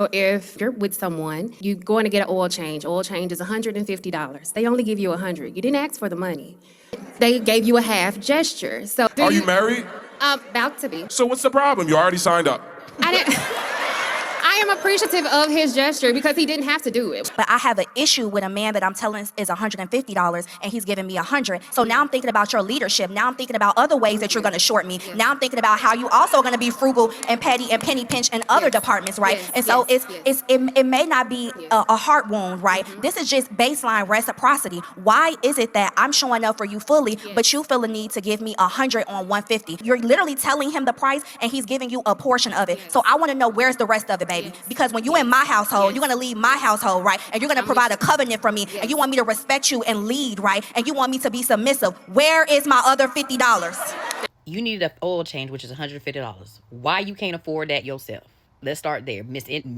So if you're with someone, you're going to get an oil change. Oil change is $150. They only give you 100. You didn't ask for the money. They gave you a half gesture. So Are you married? About to be. So what's the problem? You already signed up. I didn't. I am appreciative of his gesture because he didn't have to do it. But I have an issue with a man that I'm telling is $150 and he's giving me 100. So now I'm thinking about your leadership. Now I'm thinking about other ways that you're going to short me. Now I'm thinking about how you also going to be frugal and petty and penny pinch in other departments, right? And so it may not be a heart wound, right? This is just baseline reciprocity. Why is it that I'm showing up for you fully, but you feel a need to give me 100 on 150? You're literally telling him the price and he's giving you a portion of it. So I want to know where's the rest of it, baby? Because when you in my household, you're going to lead my household, right? And you're going to provide a covenant for me. And you want me to respect you and lead, right? And you want me to be submissive. Where is my other $50? You needed an oil change, which is $150. Why you can't afford that yourself? Let's start there.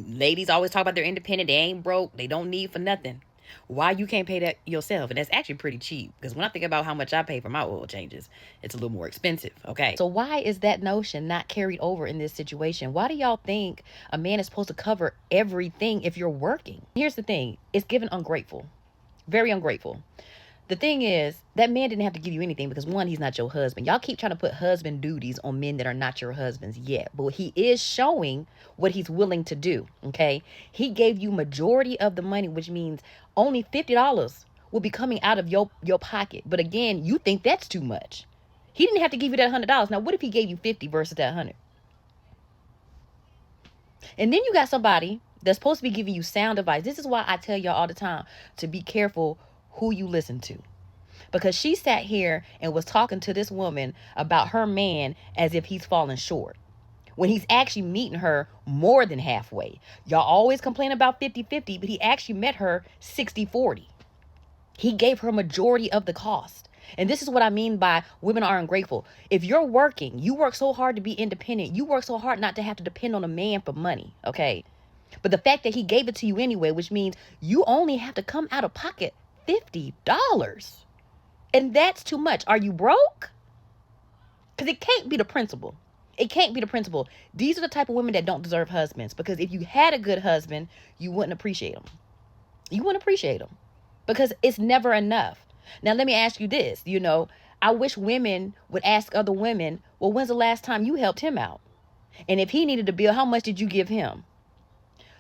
Ladies always talk about they're independent. They ain't broke. They don't need for nothing. Why you can't pay that yourself? And that's actually pretty cheap, because when I think about how much I pay for my oil changes, it's a little more expensive. Okay, so why is that notion not carried over in this situation? Why do y'all think a man is supposed to cover everything if you're working? Here's the thing. It's given ungrateful. Very ungrateful. The thing is, that man didn't have to give you anything because, one, he's not your husband. Y'all keep trying to put husband duties on men that are not your husbands yet. But he is showing what he's willing to do, okay? He gave you majority of the money, which means only $50 will be coming out of your pocket. But again, you think that's too much. He didn't have to give you that $100. Now, what if he gave you 50 versus that 100? And then you got somebody that's supposed to be giving you sound advice. This is why I tell y'all all the time to be careful who you listen to. Because she sat here and was talking to this woman about her man as if he's falling short, when he's actually meeting her more than halfway. Y'all always complain about 50-50, but he actually met her 60-40. He gave her majority of the cost. And this is what I mean by women are ungrateful. If you're working, you work so hard to be independent. You work so hard not to have to depend on a man for money, okay? But the fact that he gave it to you anyway, which means you only have to come out of pocket $50. And that's too much. Are you broke? Because it can't be the principle. It can't be the principle. These are the type of women that don't deserve husbands. Because if you had a good husband, you wouldn't appreciate them. You wouldn't appreciate them. Because it's never enough. Now, let me ask you this. I wish women would ask other women, well, when's the last time you helped him out? And if he needed a bill, how much did you give him?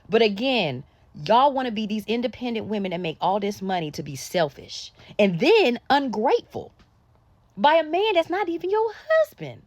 But again, y'all want to be these independent women that make all this money to be selfish and then ungrateful by a man that's not even your husband.